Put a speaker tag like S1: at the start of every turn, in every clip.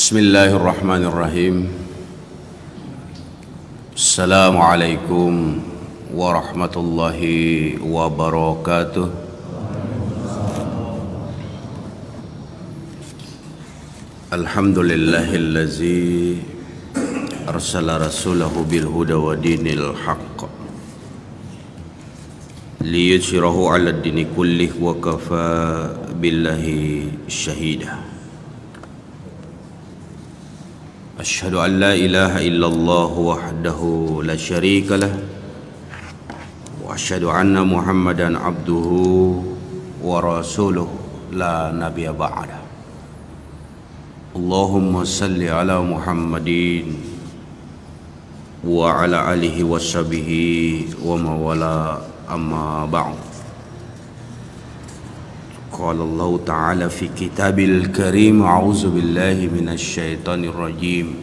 S1: Bismillahirrahmanirrahim. Assalamualaikum warahmatullahi wabarakatuh. Alhamdulillahillazi arsala rasulahu bil huda wa dinil haqq liyudhhirahu 'ala ad-dini kullih wa kafa billahi syahida. Asyhadu an la ilaha illallah wahdahu la syarika lah wa asyhadu anna Muhammadan abduhu wa rasuluhu la nabiyya ba'da. Allahumma salli ala Muhammadin wa ala alihi wa sahbihi wa mawala amma ba'd. Qala Allah Ta'ala fi kitabil karim, a'udzu billahi minasy syaithanir rajim.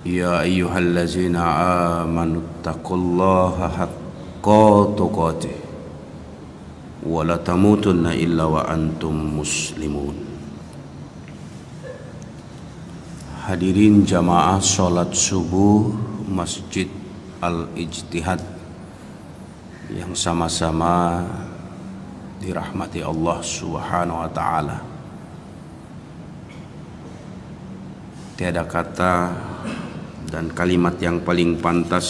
S1: Ya ayyuhallazina amanu taqullaha haqqa tuqatih wa la tamutunna illa wa antum muslimun. Hadirin jamaah salat subuh Masjid Al-Ijtihad yang sama-sama dirahmati Allah Subhanahu wa ta'ala. Tiada kata dan kalimat yang paling pantas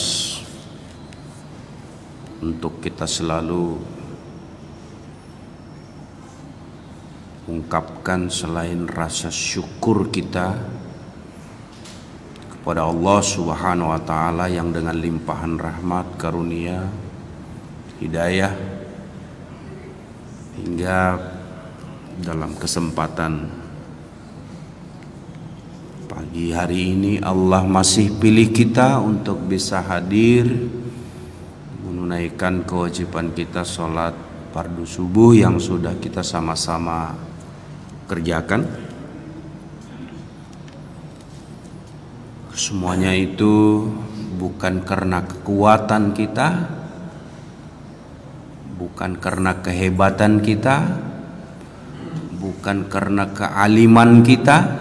S1: untuk kita selalu ungkapkan selain rasa syukur kita kepada Allah Subhanahu wa ta'ala yang dengan limpahan rahmat, karunia, hidayah, hingga dalam kesempatan pagi hari ini Allah masih pilih kita untuk bisa hadir menunaikan kewajiban kita sholat fardu subuh yang sudah kita sama-sama kerjakan. Semuanya itu bukan karena kekuatan kita, bukan karena kehebatan kita, bukan karena kealiman kita,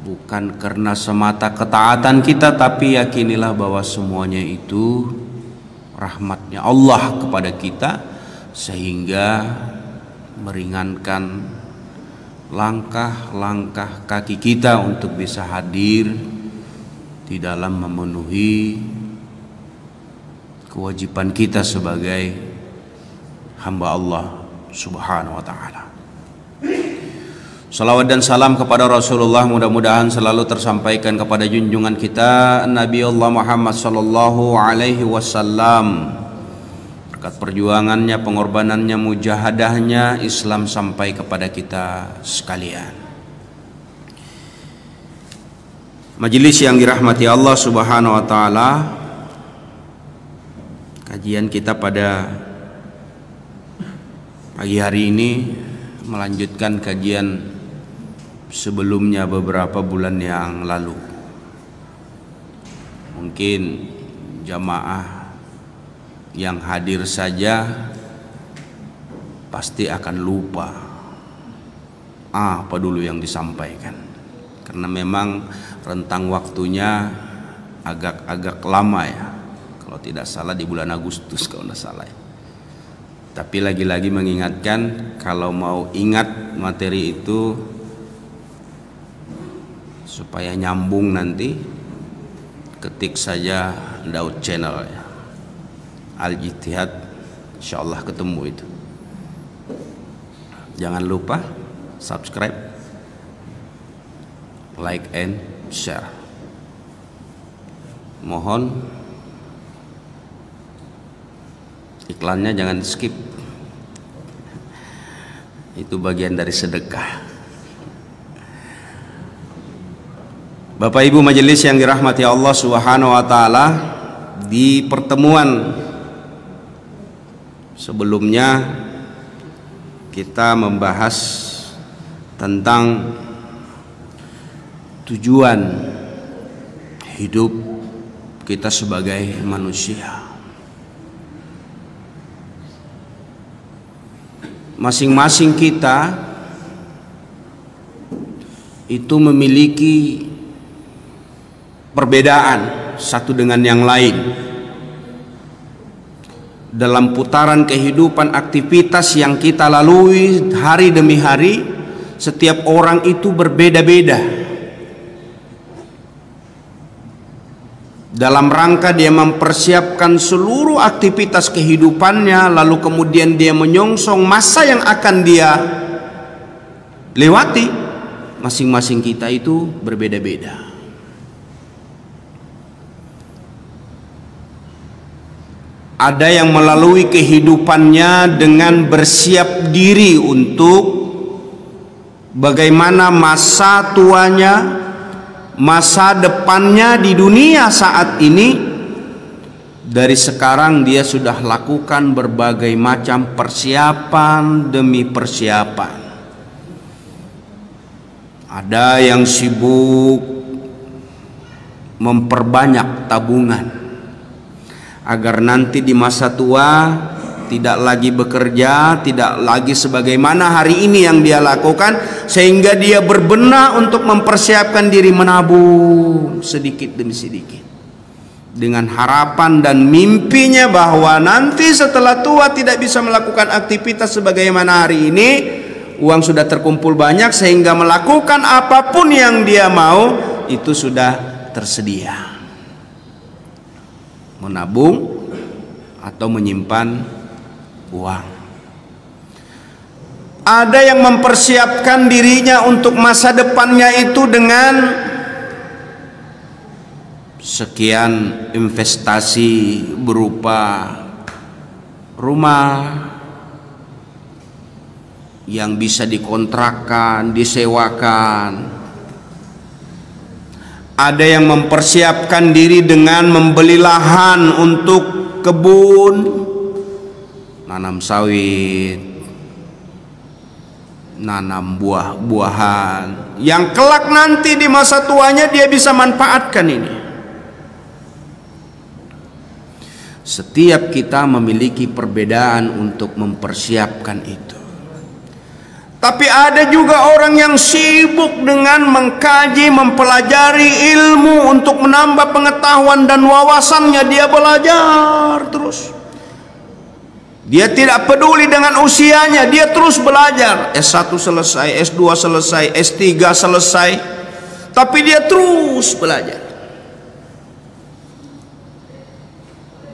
S1: bukan karena semata ketaatan kita, tapi yakinilah bahwa semuanya itu rahmatnya Allah kepada kita, sehingga meringankan langkah-langkah kaki kita untuk bisa hadir di dalam memenuhi kewajiban kita sebagai hamba Allah Subhanahu wa ta'ala. Salawat dan salam kepada Rasulullah mudah-mudahan selalu tersampaikan kepada junjungan kita Nabi Allah Muhammad sallallahu alaihi wasallam. Berkat perjuangannya, pengorbanannya, mujahadahnya, Islam sampai kepada kita sekalian. Majelis yang dirahmati Allah Subhanahu wa ta'ala, kajian kita pada pagi hari ini melanjutkan kajian sebelumnya beberapa bulan yang lalu. Mungkin jamaah yang hadir saja pasti akan lupa apa dulu yang disampaikan, karena memang rentang waktunya agak lama ya, kalau tidak salah di bulan Agustus kalau tidak salah ya. Tapi lagi-lagi mengingatkan, kalau mau ingat materi itu supaya nyambung nanti, ketik saja Daud Channel ya, Al-Ijtihad, insyaallah ketemu itu. Jangan lupa subscribe, like and share. Mohon iklannya jangan skip, itu bagian dari sedekah. Bapak Ibu majelis yang dirahmati Allah Subhanahu wa ta'ala, di pertemuan sebelumnya kita membahas tentang tujuan hidup kita sebagai manusia. Masing-masing kita itu memiliki perbedaan satu dengan yang lain. Dalam putaran kehidupan, aktivitas yang kita lalui hari demi hari, setiap orang itu berbeda-beda. Dalam rangka dia mempersiapkan seluruh aktivitas kehidupannya, lalu kemudian dia menyongsong masa yang akan dia lewati. Masing-masing kita itu berbeda-beda. Ada yang melalui kehidupannya dengan bersiap diri untuk bagaimana masa tuanya, masa depannya di dunia saat ini. Dari sekarang dia sudah lakukan berbagai macam persiapan demi persiapan. Ada yang sibuk memperbanyak tabungan agar nanti di masa tua tidak lagi bekerja, tidak lagi sebagaimana hari ini yang dia lakukan, sehingga dia berbenah untuk mempersiapkan diri menabung sedikit demi sedikit, dengan harapan dan mimpinya bahwa nanti setelah tua tidak bisa melakukan aktivitas sebagaimana hari ini, uang sudah terkumpul banyak sehingga melakukan apapun yang dia mau itu sudah tersedia. Menabung atau menyimpan uang. Ada yang mempersiapkan dirinya untuk masa depannya itu dengan sekian investasi berupa rumah yang bisa dikontrakkan, disewakan. Ada yang mempersiapkan diri dengan membeli lahan untuk kebun, nanam sawit, nanam buah-buahan yang kelak nanti di masa tuanya dia bisa manfaatkan ini. Setiap kita memiliki perbedaan untuk mempersiapkan itu. Tapi ada juga orang yang sibuk dengan mengkaji, mempelajari ilmu untuk menambah pengetahuan dan wawasannya. Dia belajar terus. Dia tidak peduli dengan usianya, dia terus belajar. S1 selesai, S2 selesai, S3 selesai, tapi dia terus belajar.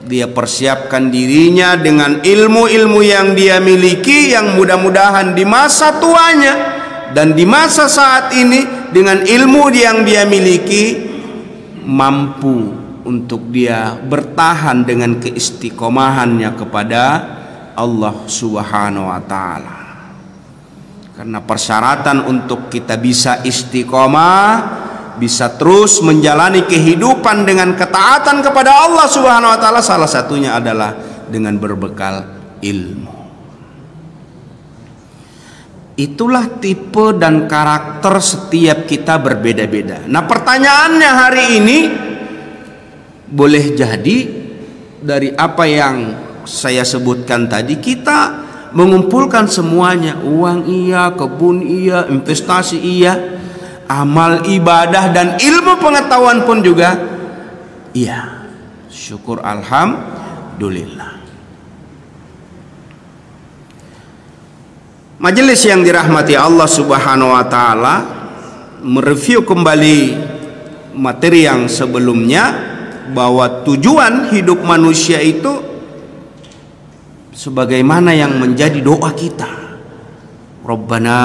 S1: Dia persiapkan dirinya dengan ilmu-ilmu yang dia miliki, yang mudah-mudahan di masa tuanya dan di masa saat ini dengan ilmu yang dia miliki mampu untuk dia bertahan dengan keistiqomahannya kepada Allah Subhanahu wa taala. Karena persyaratan untuk kita bisa istiqomah, bisa terus menjalani kehidupan dengan ketaatan kepada Allah Subhanahu wa taala, salah satunya adalah dengan berbekal ilmu. Itulah tipe dan karakter setiap kita berbeda-beda. Nah, pertanyaannya hari ini, boleh jadi dari apa yang saya sebutkan tadi kita mengumpulkan semuanya, uang iya, kebun iya, investasi iya, amal ibadah dan ilmu pengetahuan pun juga iya. Syukur alhamdulillah. Majelis yang dirahmati Allah Subhanahu wa taala, mereview kembali materi yang sebelumnya bahwa tujuan hidup manusia itu sebagaimana yang menjadi doa kita. Rabbana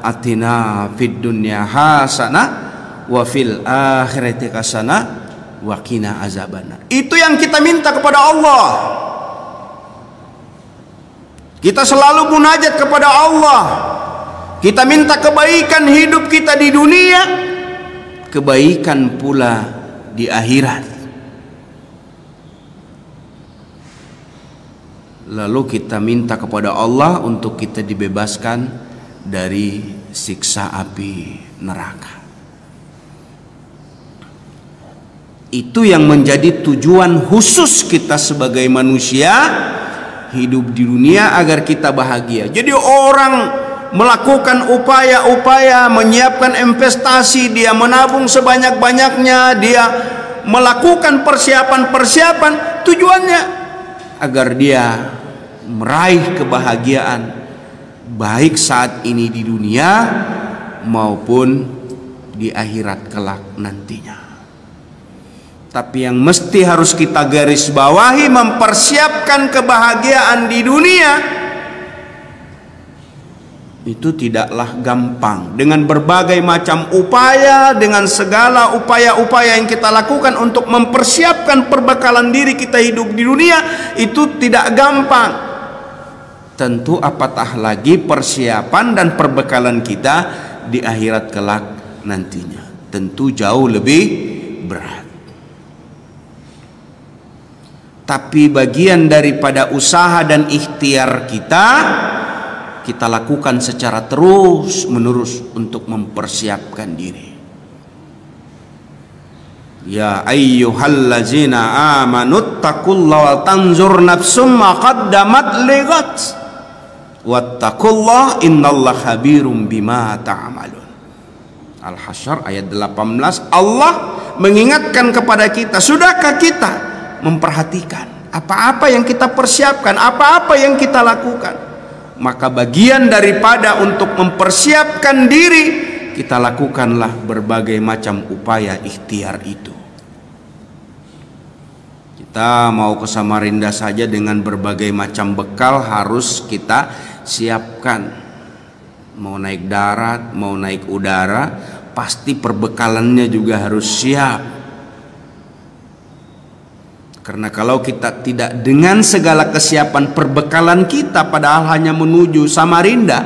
S1: atina fid dunya hasanah wa fil akhirati hasanah wa qina azabannar. Itu yang kita minta kepada Allah. Kita selalu munajat kepada Allah. Kita minta kebaikan hidup kita di dunia, kebaikan pula di akhirat. Lalu kita minta kepada Allah untuk kita dibebaskan dari siksa api neraka. Itu yang menjadi tujuan khusus kita sebagai manusia hidup di dunia, agar kita bahagia. Jadi orang melakukan upaya-upaya, menyiapkan investasi, dia menabung sebanyak-banyaknya, dia melakukan persiapan-persiapan, tujuannya agar dia meraih kebahagiaan baik saat ini di dunia maupun di akhirat kelak nantinya. Tapi yang mesti harus kita garis bawahi, mempersiapkan kebahagiaan di dunia itu tidaklah gampang. Dengan berbagai macam upaya, dengan segala upaya-upaya yang kita lakukan untuk mempersiapkan perbekalan diri kita hidup di dunia, itu tidak gampang. Tentu apatah lagi persiapan dan perbekalan kita di akhirat kelak nantinya. Tentu jauh lebih berat. Tapi bagian daripada usaha dan ikhtiar kita lakukan secara terus menerus untuk mempersiapkan diri. Ya ayyuhallazina amanu taqullaha wa tanzur nafsum ma qaddamat ligat wattaqullaha innallaha khabirum bima ta'malun. Al-Hasyr ayat 18. Allah mengingatkan kepada kita, sudahkah kita memperhatikan apa-apa yang kita persiapkan, apa-apa yang kita lakukan? Maka bagian daripada untuk mempersiapkan diri, kita lakukanlah berbagai macam upaya ikhtiar itu. Kita mau ke Samarinda saja dengan berbagai macam bekal harus kita siapkan. Mau naik darat, mau naik udara, pasti perbekalannya juga harus siap. Karena kalau kita tidak dengan segala kesiapan perbekalan kita, padahal hanya menuju Samarinda,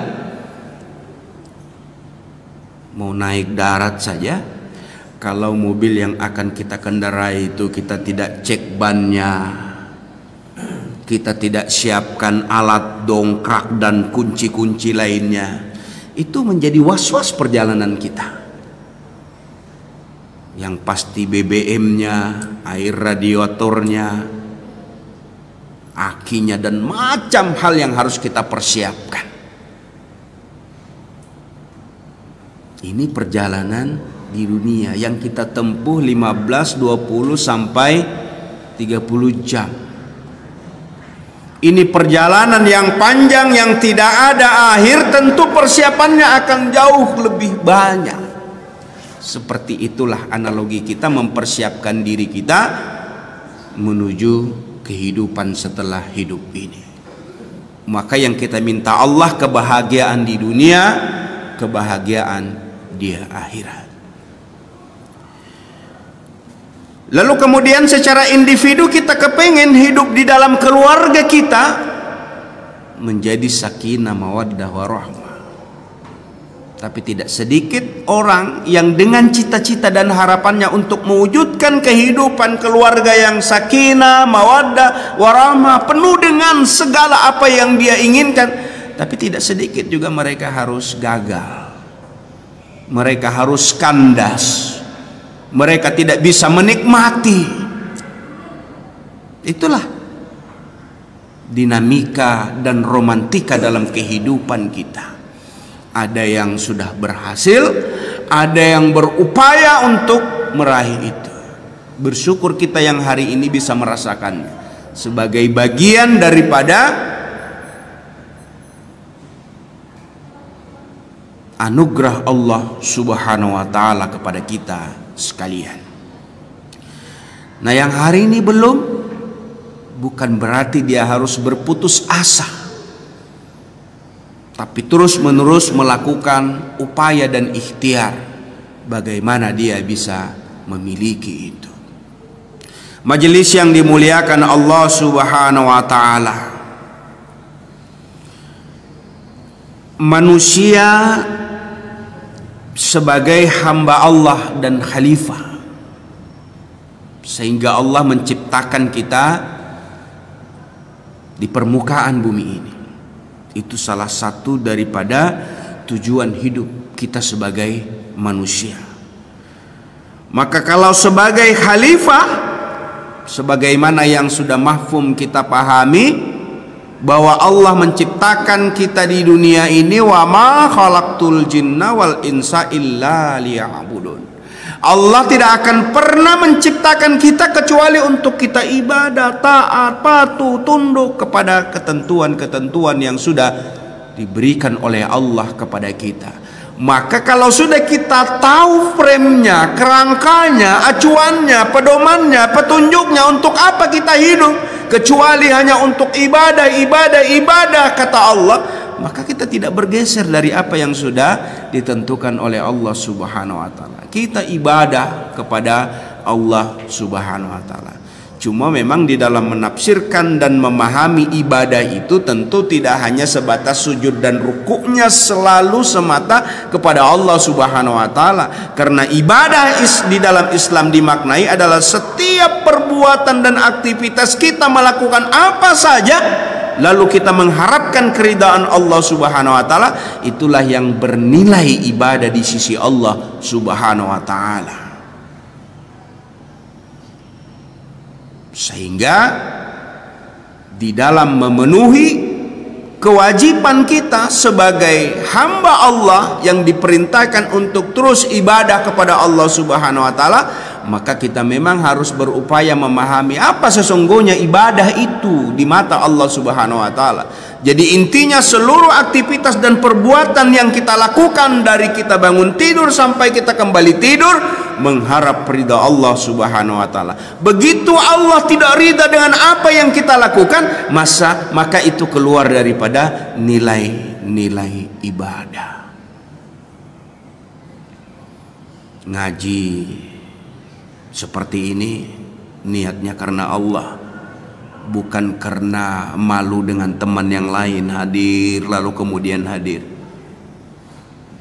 S1: mau naik darat saja, kalau mobil yang akan kita kendarai itu kita tidak cek bannya, kita tidak siapkan alat dongkrak dan kunci-kunci lainnya, itu menjadi was-was perjalanan kita. Yang pasti BBM-nya, air radiatornya, akinya, dan macam hal yang harus kita persiapkan. Ini perjalanan di dunia yang kita tempuh 15, 20 sampai 30 jam. Ini perjalanan yang panjang yang tidak ada akhir, tentu persiapannya akan jauh lebih banyak. Seperti itulah analogi kita mempersiapkan diri kita menuju kehidupan setelah hidup ini. Maka yang kita minta Allah kebahagiaan di dunia, kebahagiaan di akhirat. Lalu kemudian secara individu kita kepengen hidup di dalam keluarga kita menjadi sakinah mawaddah warahmah. Tapi tidak sedikit orang yang dengan cita-cita dan harapannya untuk mewujudkan kehidupan keluarga yang sakinah, mawaddah, warahmah, penuh dengan segala apa yang dia inginkan. Tapi tidak sedikit juga mereka harus gagal. Mereka harus kandas. Mereka tidak bisa menikmati. Itulah dinamika dan romantika dalam kehidupan kita. Ada yang sudah berhasil, ada yang berupaya untuk meraih itu. Bersyukur kita yang hari ini bisa merasakannya sebagai bagian daripada anugerah Allah Subhanahu wa taala kepada kita sekalian. Nah, yang hari ini belum, bukan berarti dia harus berputus asa, tapi terus-menerus melakukan upaya dan ikhtiar bagaimana dia bisa memiliki itu. Majelis yang dimuliakan Allah Subhanahu wa taala, manusia sebagai hamba Allah dan khalifah, sehingga Allah menciptakan kita di permukaan bumi ini. Itu salah satu daripada tujuan hidup kita sebagai manusia. Maka kalau sebagai khalifah, sebagaimana yang sudah mahfum kita pahami, bahwa Allah menciptakan kita di dunia ini, wa ma khalaqtul jinna wal insa illa liya'budun. Allah tidak akan pernah menciptakan kita kecuali untuk kita ibadah, taat, patuh, tunduk kepada ketentuan-ketentuan yang sudah diberikan oleh Allah kepada kita. Maka kalau sudah kita tahu frame-nya, kerangkanya, acuannya, pedomannya, petunjuknya, untuk apa kita hidup kecuali hanya untuk ibadah, kata Allah, maka kita tidak bergeser dari apa yang sudah ditentukan oleh Allah Subhanahu wa taala. Kita ibadah kepada Allah Subhanahu wa taala. Cuma memang di dalam menafsirkan dan memahami ibadah itu tentu tidak hanya sebatas sujud dan rukuknya selalu semata kepada Allah Subhanahu wa taala. Karena ibadah di dalam Islam dimaknai adalah setiap perbuatan dan aktivitas kita melakukan apa saja lalu kita mengharapkan keridhaan Allah Subhanahu wa taala, itulah yang bernilai ibadah di sisi Allah Subhanahu wa taala. Sehingga di dalam memenuhi kewajiban kita sebagai hamba Allah yang diperintahkan untuk terus ibadah kepada Allah Subhanahu wa taala, maka kita memang harus berupaya memahami apa sesungguhnya ibadah itu di mata Allah Subhanahu wa taala. Jadi intinya seluruh aktivitas dan perbuatan yang kita lakukan dari kita bangun tidur sampai kita kembali tidur mengharap ridha Allah Subhanahu wa taala. Begitu Allah tidak ridha dengan apa yang kita lakukan, maka itu keluar daripada nilai-nilai ibadah. Ngaji seperti ini niatnya karena Allah, bukan karena malu dengan teman yang lain hadir lalu kemudian hadir.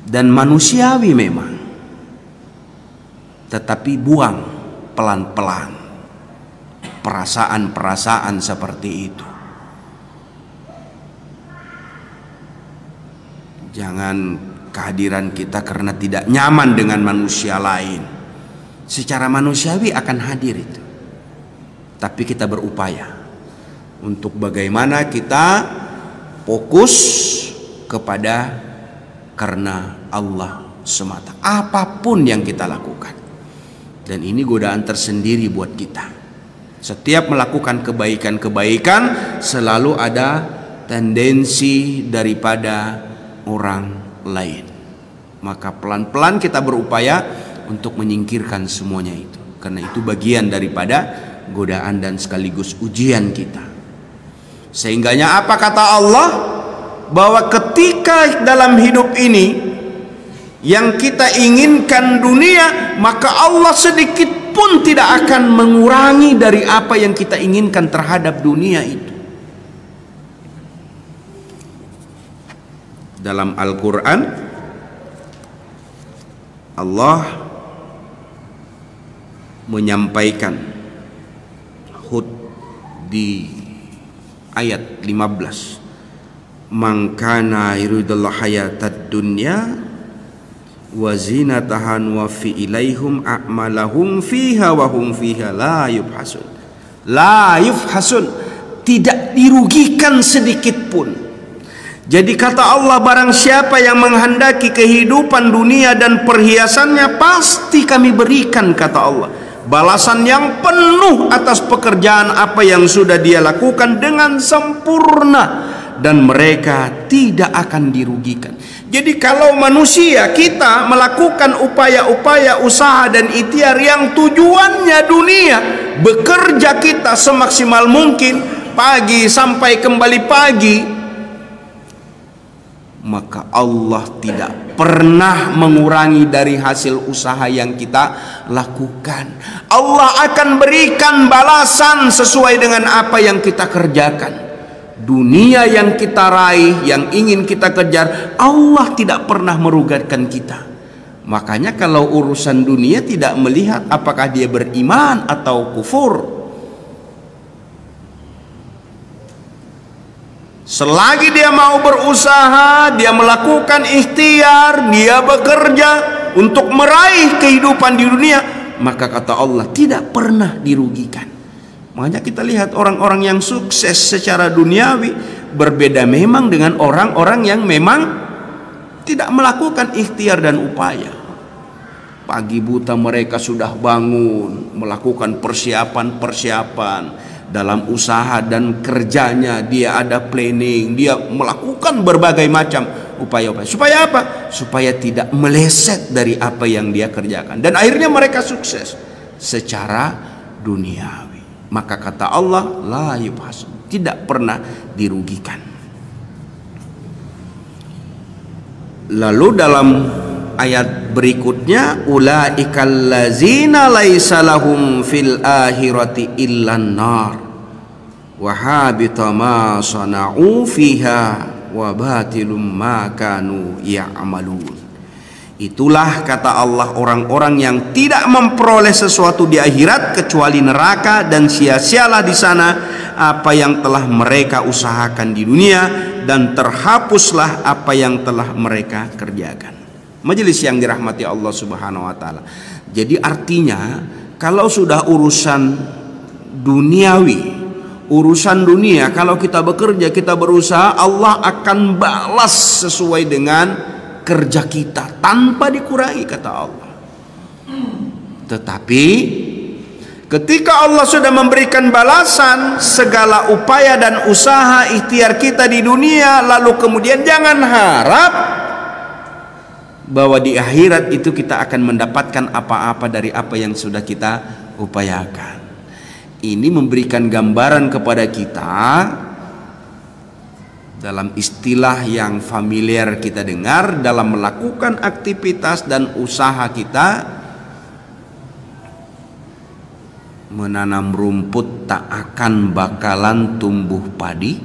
S1: Dan manusiawi memang, tetapi buang pelan-pelan perasaan-perasaan seperti itu. Jangan kehadiran kita karena tidak nyaman dengan manusia lain. Secara manusiawi akan hadir itu, tapi kita berupaya untuk bagaimana kita fokus kepada karena Allah semata apapun yang kita lakukan. Dan ini godaan tersendiri buat kita. Setiap melakukan kebaikan-kebaikan selalu ada tendensi daripada orang lain. Maka pelan-pelan kita berupaya untuk menyingkirkan semuanya itu, karena itu bagian daripada godaan dan sekaligus ujian kita. Sehingganya apa kata Allah? Bahwa ketika dalam hidup ini yang kita inginkan dunia, maka Allah sedikit pun tidak akan mengurangi dari apa yang kita inginkan terhadap dunia itu. Dalam Al-Quran Allah menyampaikan Hud di ayat 15, man kana yuridullah hayatad dunya wa zinataha wa fi ilaihim a'malahum fiha wa hum fiha la yufhasun, tidak dirugikan sedikit pun. Jadi kata Allah, barang siapa yang menghendaki kehidupan dunia dan perhiasannya, pasti kami berikan, kata Allah, balasan yang penuh atas pekerjaan apa yang sudah dia lakukan dengan sempurna, dan mereka tidak akan dirugikan. Jadi kalau manusia kita melakukan upaya-upaya usaha dan ikhtiar yang tujuannya dunia, bekerja kita semaksimal mungkin pagi sampai kembali pagi, maka Allah tidak pernah mengurangi dari hasil usaha yang kita lakukan. Allah akan berikan balasan sesuai dengan apa yang kita kerjakan. Dunia yang kita raih, yang ingin kita kejar, Allah tidak pernah merugikan kita. Makanya kalau urusan dunia tidak melihat apakah dia beriman atau kufur. Selagi dia mau berusaha, dia melakukan ikhtiar, dia bekerja untuk meraih kehidupan di dunia, maka kata Allah tidak pernah dirugikan. Makanya kita lihat orang-orang yang sukses secara duniawi, berbeda memang dengan orang-orang yang memang tidak melakukan ikhtiar dan upaya. Pagi buta mereka sudah bangun, melakukan persiapan-persiapan dalam usaha dan kerjanya. Dia ada planning, dia melakukan berbagai macam upaya-upaya. Supaya apa? Supaya tidak meleset dari apa yang dia kerjakan. Dan akhirnya mereka sukses secara duniawi. Maka kata Allah, la yubhasun, tidak pernah dirugikan. Lalu dalam ayat berikutnya, ulaikal ladzina laisa lahum fil akhirati illan nar wa habita ma sana'u fiha wa batilum ma kanu ya'malun. Itulah kata Allah orang-orang yang tidak memperoleh sesuatu di akhirat kecuali neraka, dan sia-sialah di sana apa yang telah mereka usahakan di dunia, dan terhapuslah apa yang telah mereka kerjakan. Majelis yang dirahmati Allah Subhanahu wa taala. Jadi artinya kalau sudah urusan duniawi, urusan dunia, kalau kita bekerja, kita berusaha, Allah akan balas sesuai dengan kerja kita tanpa dikurangi kata Allah. Tetapi ketika Allah sudah memberikan balasan segala upaya dan usaha ikhtiar kita di dunia, lalu kemudian jangan harap bahwa di akhirat itu kita akan mendapatkan apa-apa dari apa yang sudah kita upayakan. Ini memberikan gambaran kepada kita dalam istilah yang familiar kita dengar dalam melakukan aktivitas dan usaha kita. Menanam rumput tak akan bakalan tumbuh padi.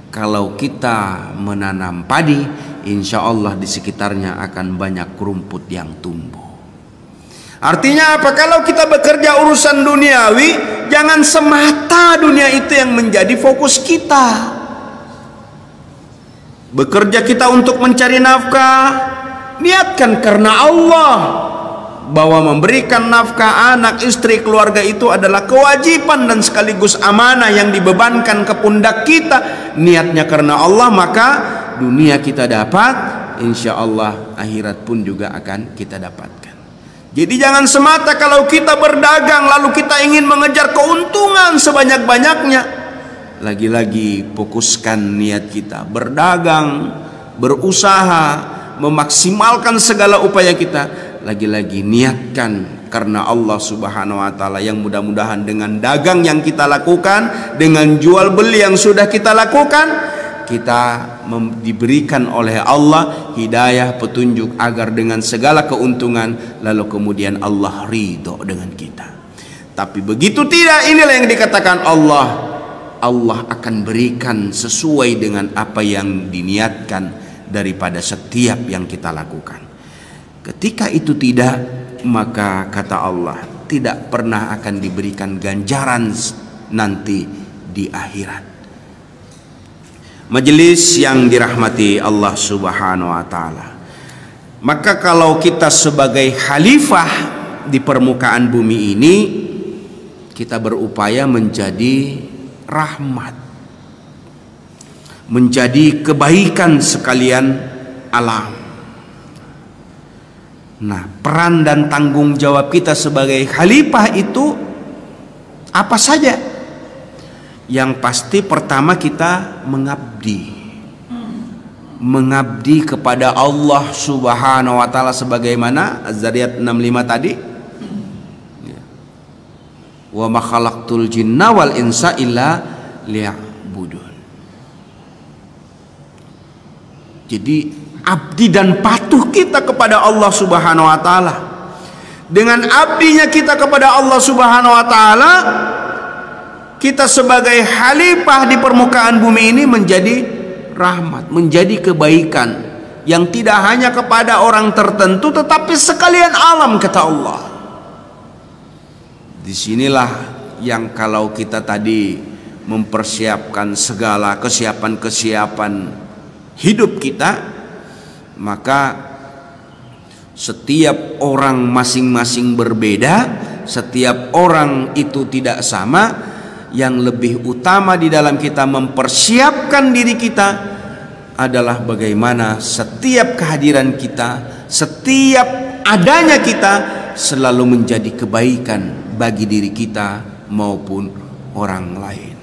S1: Kalau kita menanam padi, insya Allah di sekitarnya akan banyak rumput yang tumbuh. Artinya apa? Kalau kita bekerja urusan duniawi, jangan semata dunia itu yang menjadi fokus kita. Bekerja kita untuk mencari nafkah, niatkan karena Allah, bahwa memberikan nafkah anak, istri, keluarga itu adalah kewajiban dan sekaligus amanah yang dibebankan ke pundak kita. Niatnya karena Allah, maka dunia kita dapat, insya Allah akhirat pun juga akan kita dapatkan. Jadi jangan semata kalau kita berdagang lalu kita ingin mengejar keuntungan sebanyak-banyaknya. Lagi-lagi fokuskan niat kita berdagang, berusaha, memaksimalkan segala upaya kita. Lagi-lagi niatkan karena Allah Subhanahu wa taala, yang mudah-mudahan dengan dagang yang kita lakukan, dengan jual beli yang sudah kita lakukan, kita diberikan oleh Allah hidayah, petunjuk agar dengan segala keuntungan lalu kemudian Allah ridho dengan kita. Tapi begitu tidak, inilah yang dikatakan Allah akan berikan sesuai dengan apa yang diniatkan daripada setiap yang kita lakukan. Ketika itu tidak, maka kata Allah tidak pernah akan diberikan ganjaran nanti di akhirat. Majelis yang dirahmati Allah Subhanahu wa taala. Maka kalau kita sebagai khalifah di permukaan bumi ini, kita berupaya menjadi rahmat, menjadi kebaikan sekalian alam. Nah, peran dan tanggung jawab kita sebagai khalifah itu apa saja? Yang pasti pertama kita mengabdi kepada Allah Subhanahu wa taala, sebagaimana Az-Zariyat 65 tadi. Wa ma khalaqtul jinna wal insa illa liya'budun. Jadi abdi dan patuh kita kepada Allah Subhanahu wa taala. Dengan abdinya kita kepada Allah Subhanahu wa taala, kita sebagai khalifah di permukaan bumi ini menjadi rahmat, menjadi kebaikan yang tidak hanya kepada orang tertentu tetapi sekalian alam, kata Allah. Disinilah yang kalau kita tadi mempersiapkan segala kesiapan hidup kita, maka setiap orang masing-masing berbeda, setiap orang itu tidak sama. yang lebih utama di dalam kita mempersiapkan diri kita adalah bagaimana setiap kehadiran kita, setiap adanya kita selalu menjadi kebaikan bagi diri kita maupun orang lain.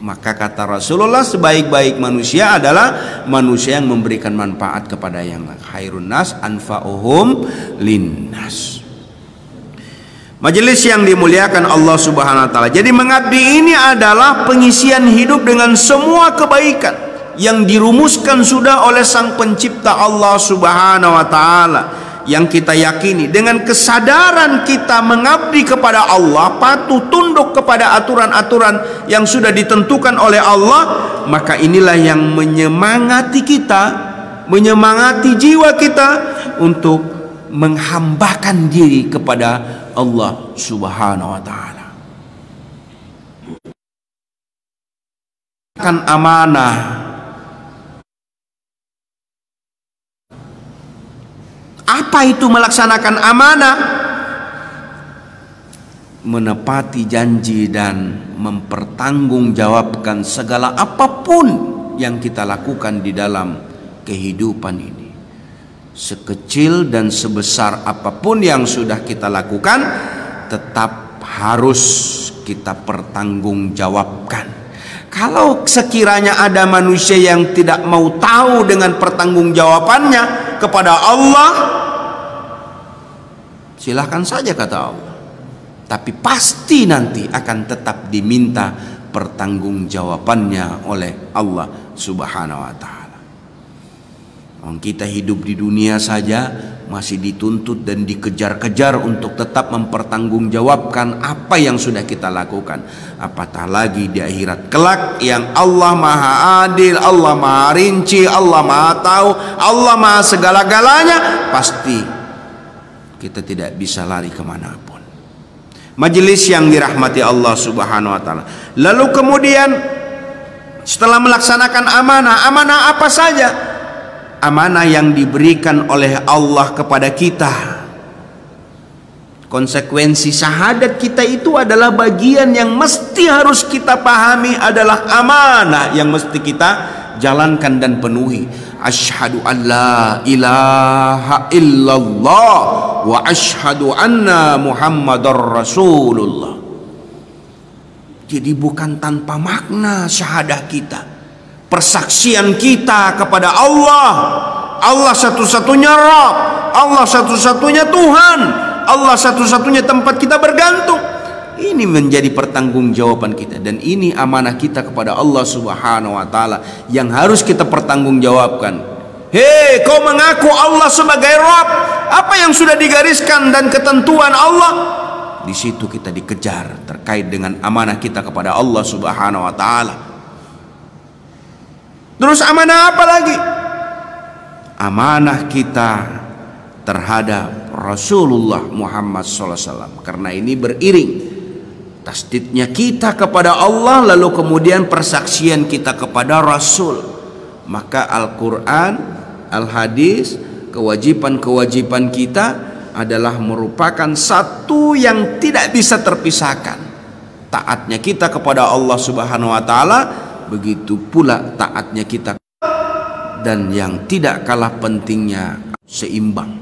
S1: Maka kata Rasulullah, sebaik-baik manusia adalah manusia yang memberikan manfaat kepada yang lain. Khairun nas anfa'uhum linnas. Majelis yang dimuliakan Allah Subhanahu wa taala. Jadi mengabdi ini adalah pengisian hidup dengan semua kebaikan yang dirumuskan sudah oleh Sang Pencipta Allah Subhanahu wa taala, yang kita yakini dengan kesadaran kita mengabdi kepada Allah, patuh tunduk kepada aturan-aturan yang sudah ditentukan oleh Allah, maka inilah yang menyemangati kita, menyemangati jiwa kita untuk menghambakan diri kepada Allah Subhanahu wa taala. Kan amanah. Apa itu melaksanakan amanah? Menepati janji dan mempertanggungjawabkan segala apapun yang kita lakukan di dalam kehidupan ini. Sekecil dan sebesar apapun yang sudah kita lakukan, tetap harus kita pertanggungjawabkan. Kalau sekiranya ada manusia yang tidak mau tahu dengan pertanggungjawabannya kepada Allah, silahkan saja kata Allah, tapi pasti nanti akan tetap diminta pertanggungjawabannya oleh Allah Subhanahu wa taala. Kita hidup di dunia saja masih dituntut dan dikejar-kejar untuk tetap mempertanggungjawabkan apa yang sudah kita lakukan. Apatah lagi di akhirat kelak yang Allah Maha Adil, Allah Maha Rinci, Allah Maha Tahu, Allah Maha segala-galanya, pasti kita tidak bisa lari kemanapun. Majelis yang dirahmati Allah Subhanahu wa taala. Lalu kemudian setelah melaksanakan amanah, amanah apa saja? Amanah yang diberikan oleh Allah kepada kita. Konsekuensi syahadat kita itu adalah bagian yang mesti harus kita pahami, adalah amanah yang mesti kita jalankan dan penuhi. Asyhadu an la ilaha illallah wa asyhadu anna Muhammadar Rasulullah. Jadi bukan tanpa makna syahadah kita, persaksian kita kepada Allah, Allah satu-satunya Rabb, Allah satu-satunya Tuhan, Allah satu-satunya tempat kita bergantung. Ini menjadi pertanggungjawaban kita, dan ini amanah kita kepada Allah Subhanahu wa taala yang harus kita pertanggungjawabkan. Hei, kau mengaku Allah sebagai Rabb, apa yang sudah digariskan dan ketentuan Allah, di situ kita dikejar terkait dengan amanah kita kepada Allah Subhanahu wa taala. Terus amanah apa lagi? Amanah kita terhadap Rasulullah Muhammad SAW. Karena ini beriring tasdidnya kita kepada Allah, lalu kemudian persaksian kita kepada Rasul. Maka Al-Quran, Al-Hadis, kewajiban-kewajiban kita adalah merupakan satu yang tidak bisa terpisahkan. Taatnya kita kepada Allah Subhanahu wa taala, begitu pula taatnya kita, dan yang tidak kalah pentingnya seimbang.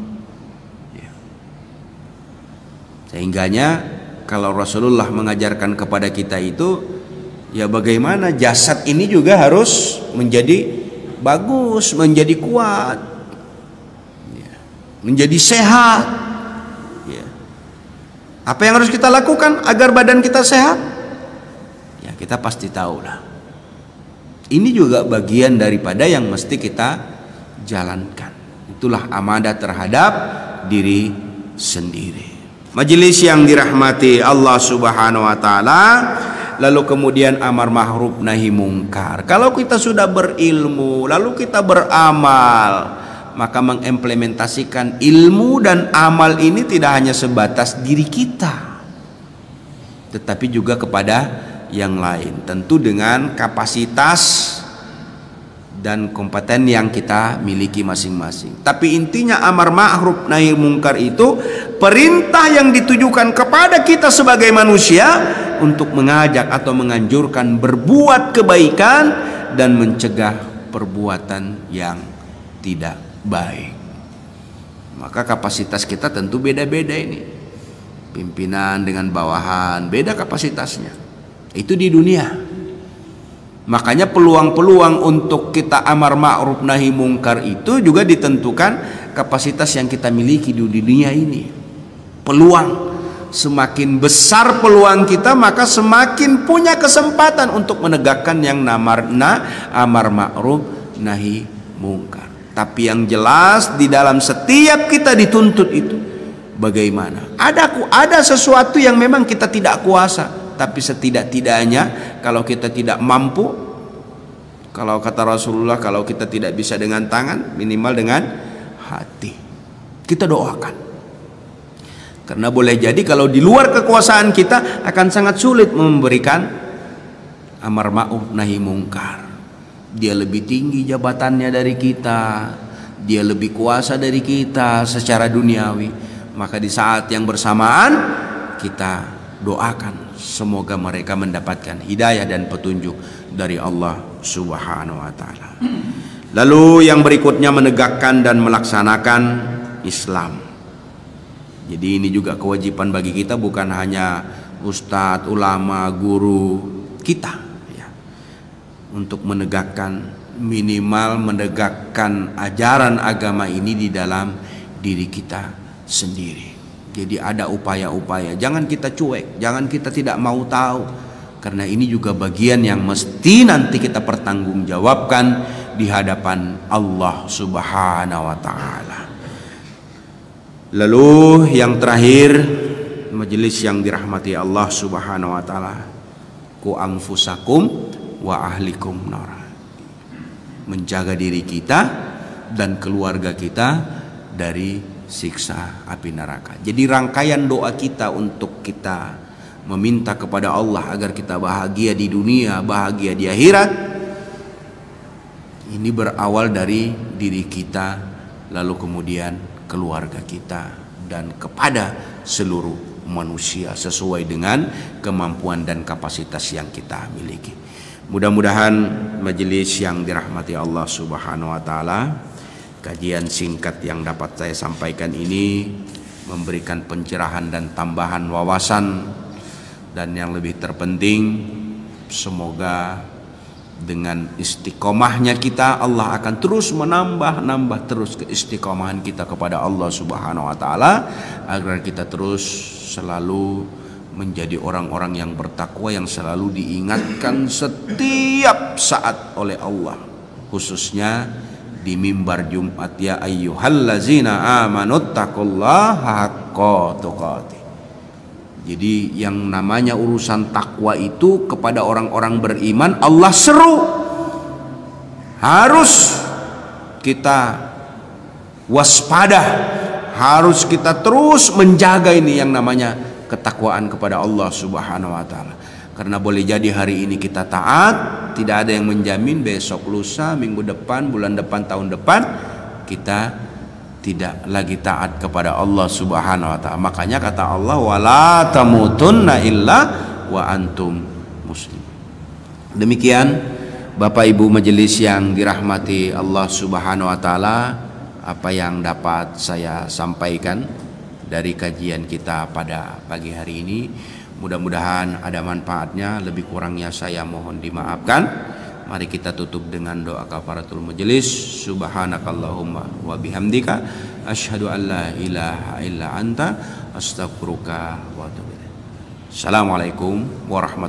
S1: Sehingganya kalau Rasulullah mengajarkan kepada kita itu, ya bagaimana jasad ini juga harus menjadi bagus, menjadi kuat, menjadi sehat. Apa yang harus kita lakukan agar badan kita sehat? Ya kita pasti tahu lah. Ini juga bagian daripada yang mesti kita jalankan. Itulah amanah terhadap diri sendiri. Majelis yang dirahmati Allah Subhanahu wa taala, lalu kemudian amar ma'ruf nahi mungkar. Kalau kita sudah berilmu, lalu kita beramal, maka mengimplementasikan ilmu dan amal ini tidak hanya sebatas diri kita, tetapi juga kepada yang lain, tentu dengan kapasitas dan kompeten yang kita miliki masing-masing. Tapi intinya amar ma'ruf nahi mungkar itu perintah yang ditujukan kepada kita sebagai manusia untuk mengajak atau menganjurkan berbuat kebaikan dan mencegah perbuatan yang tidak baik. Maka kapasitas kita tentu beda-beda ini. Pimpinan dengan bawahan beda kapasitasnya. Itu di dunia. Makanya peluang-peluang untuk kita amar ma'ruf nahi mungkar itu juga ditentukan kapasitas yang kita miliki di dunia ini. Peluang, semakin besar peluang kita, maka semakin punya kesempatan untuk menegakkan yang amar ma'ruf nahi mungkar. Tapi yang jelas di dalam setiap kita dituntut itu bagaimana? Ada sesuatu yang memang kita tidak kuasa. Tapi setidak-tidaknya kalau kita tidak mampu, kalau kata Rasulullah, kalau kita tidak bisa dengan tangan, minimal dengan hati. Kita doakan. Karena boleh jadi kalau di luar kekuasaan kita akan sangat sulit memberikan amar ma'ruf nahi mungkar. Dia lebih tinggi jabatannya dari kita, dia lebih kuasa dari kita secara duniawi. Maka di saat yang bersamaan kita doakan semoga mereka mendapatkan hidayah dan petunjuk dari Allah Subhanahu wa taala. Lalu yang berikutnya menegakkan dan melaksanakan Islam. Jadi ini juga kewajiban bagi kita, bukan hanya ustadz, ulama, guru kita ya. Untuk menegakkan, minimal menegakkan ajaran agama ini di dalam diri kita sendiri. Jadi ada upaya-upaya, jangan kita cuek, jangan kita tidak mau tahu, karena ini juga bagian yang mesti nanti kita pertanggungjawabkan di hadapan Allah Subhanahu wa taala. Lalu yang terakhir, majelis yang dirahmati Allah Subhanahu wa taala, ku anfusakum wa ahlikum nar. Menjaga diri kita dan keluarga kita dari siksa api neraka. Jadi rangkaian doa kita untuk kita meminta kepada Allah agar kita bahagia di dunia, bahagia di akhirat, ini berawal dari diri kita, lalu kemudian keluarga kita, dan kepada seluruh manusia sesuai dengan kemampuan dan kapasitas yang kita miliki. Mudah-mudahan majelis yang dirahmati Allah Subhanahu wa taala, kajian singkat yang dapat saya sampaikan ini memberikan pencerahan dan tambahan wawasan, dan yang lebih terpenting semoga dengan istiqomahnya kita Allah akan terus menambah terus keistiqomahan kita kepada Allah Subhanahu wa taala, agar kita terus selalu menjadi orang-orang yang bertakwa, yang selalu diingatkan setiap saat oleh Allah, khususnya di mimbar Jumat, ya ayyuhallazina amanuttaqullaha haqqa tuqatih. Jadi yang namanya urusan takwa itu kepada orang-orang beriman Allah seru, harus kita waspada, harus kita terus menjaga ini yang namanya ketakwaan kepada Allah Subhanahu wa taala. Karena boleh jadi hari ini kita taat, tidak ada yang menjamin besok, lusa, minggu depan, bulan depan, tahun depan kita tidak lagi taat kepada Allah Subhanahu wa taala. Makanya kata Allah, wala tamutunna illa wa antum muslim. Demikian Bapak Ibu majelis yang dirahmati Allah Subhanahu wa taala, apa yang dapat saya sampaikan dari kajian kita pada pagi hari ini. Mudah-mudahan ada manfaatnya, lebih kurangnya saya mohon dimaafkan. Mari kita tutup dengan doa kafaratul majelis. Subhanakallahumma wa bihamdika asyhadu an la ilaha illa anta astaghfiruka wa atubu ilaik. Assalamualaikum warahmatullahi wabarakatuh.